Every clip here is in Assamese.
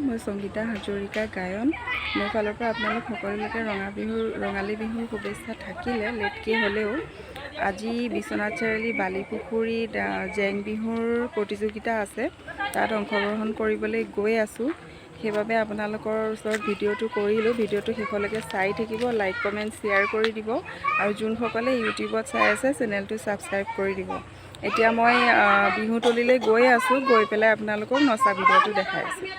মই সংগীতা হাজৰিকা গায়ন। মোৰ ফালৰ পৰা আপোনালোক সকলোকে ৰঙালী বিহুৰ শুভেচ্ছা থাকিলে লেটকৈ হ'লেও আজি বিশ্বনাথ চাৰিআলি বালিপুখুৰীত জেং বিহুৰ প্ৰতিযোগিতা আছে। তাত অংশগ্ৰহণ কৰিবলৈ গৈ আছোঁ। সেইবাবে আপোনালোকৰ ওচৰত ভিডিঅ'টো কৰিলোঁ। ভিডিঅ'টো শেষলৈকে চাই থাকিব, লাইক কমেণ্ট শ্বেয়াৰ কৰি দিব আৰু যোনসকলে ইউটিউবত চাই আছে চেনেলটো ছাবস্ক্ৰাইব কৰি দিব। এতিয়া মই বিহুতলীলৈ গৈ আছোঁ, গৈ পেলাই আপোনালোকক নচা ভিডিঅ'টো দেখাই আছোঁ।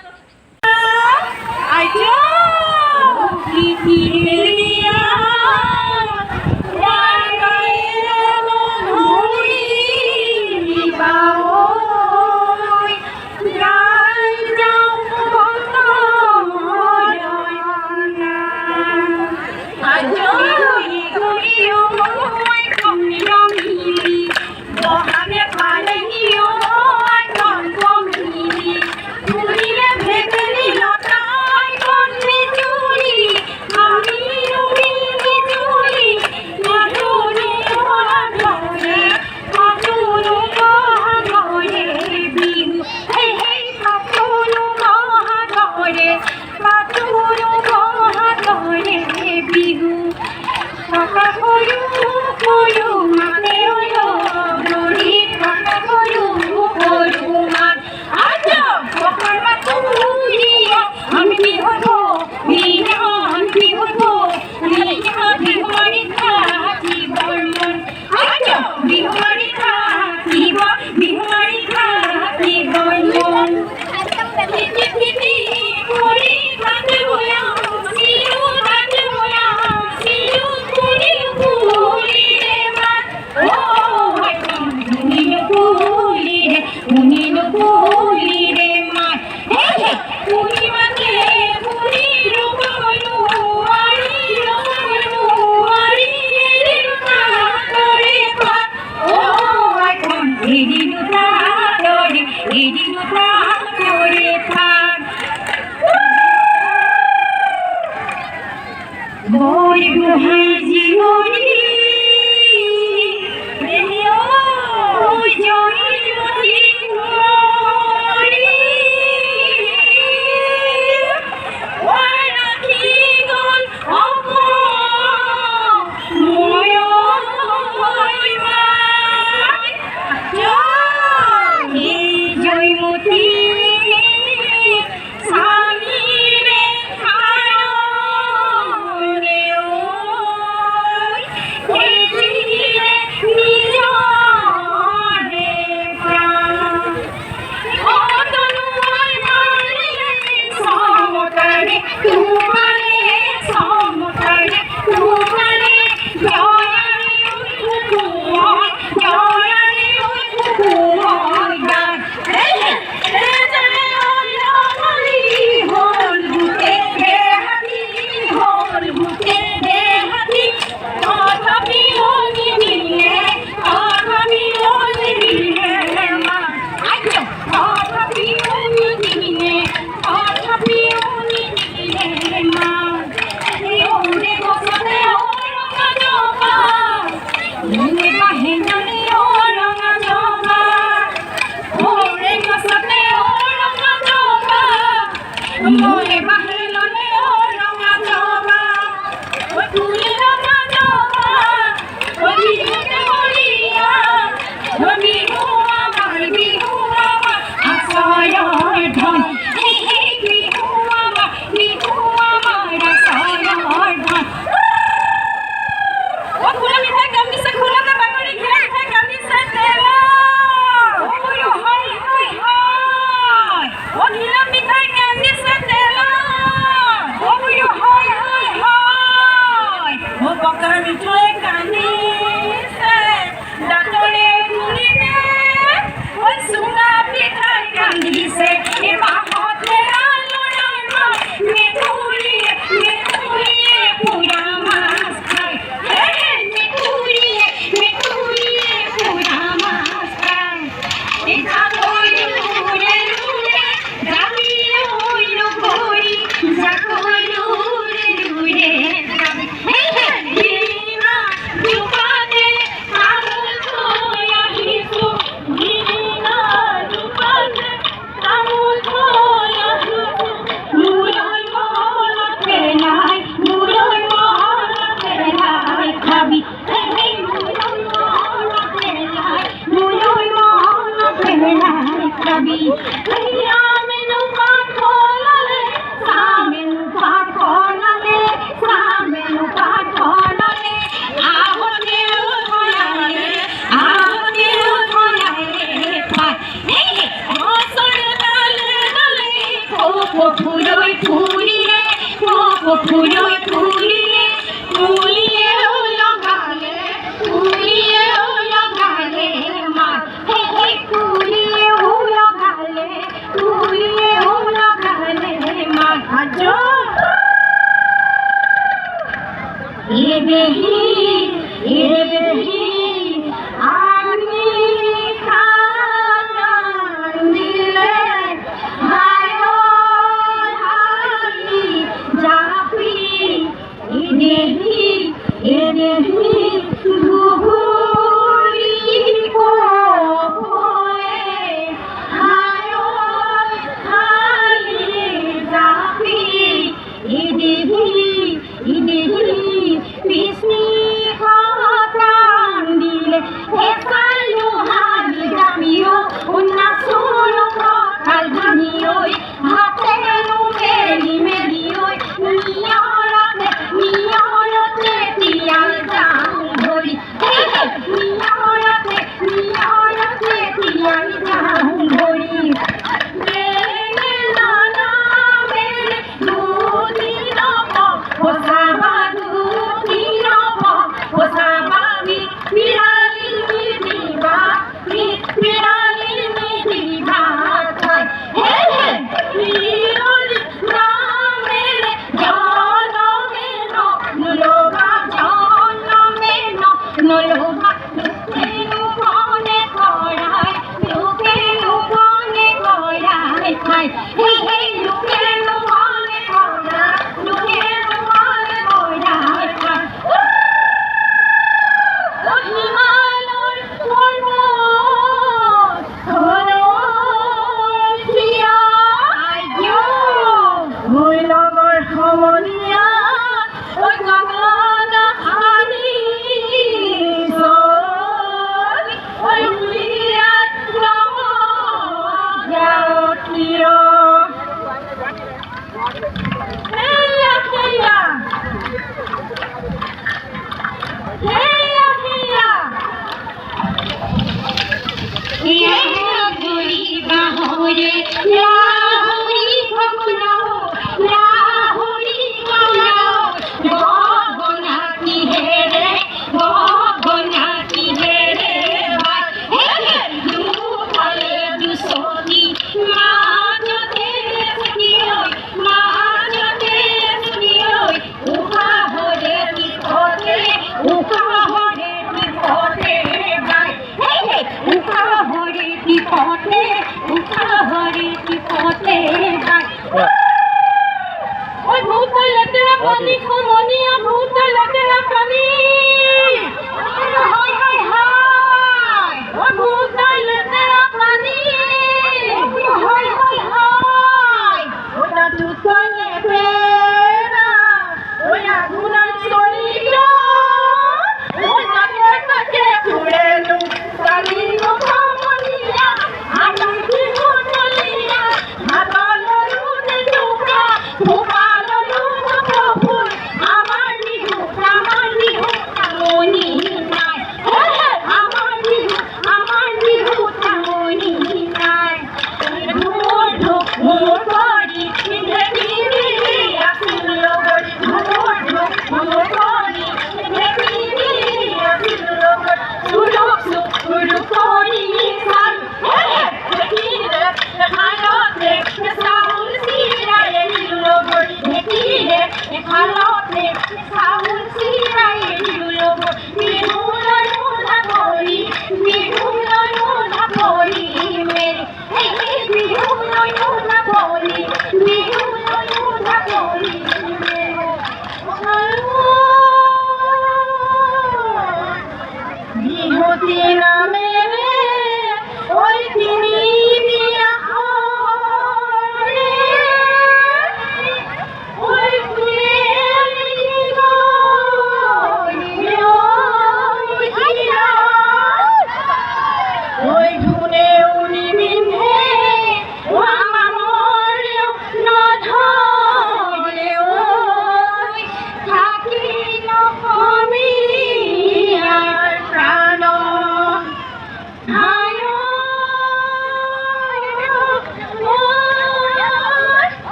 যাবি ৰামেনো পাঠলালে ৰামেনো পাঠলালে ৰামেনো পাঠলালে আহতেও ধৰালে পাই অচৰে ডালে ডালে ফুৰৈ ফুৰিলে ফুৰৈ ফুৰিলে ফুলিয়েও লগালে মাত ফুলিয়েও লগালে মাত আজ এবেহি আমি খান দিলে হায়ি জাপি এদেহি ঘুঘুৰি কপয়ে হায়ি জাপি এদেহি বিষ্ণি খান দিলে এসালো হাবি জাপিও উন্নাসুলো কাল ভাঙিঐ হাতেনো মেলি ঐ নিয়ৰতে তিয়াল যাওঁ ধৰি নিয়ৰতে তিয়াল যাওঁ ধৰি পানী খমনীয়া ভূত লেতেৰা পানী ভূত লেতেৰা পানী আমাৰ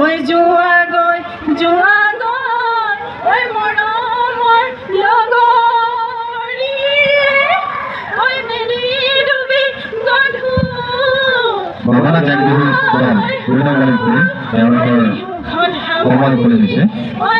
ঐ যোৱা গৈ ঐ মৰমৰ লগৰী ঐ মেলি ডুবি গধূ ভগৱানৰ জেং বিহুৰ বিভিন্ন গান তেওঁলোকে প্ৰমাণ কৰি দিছে। ঐ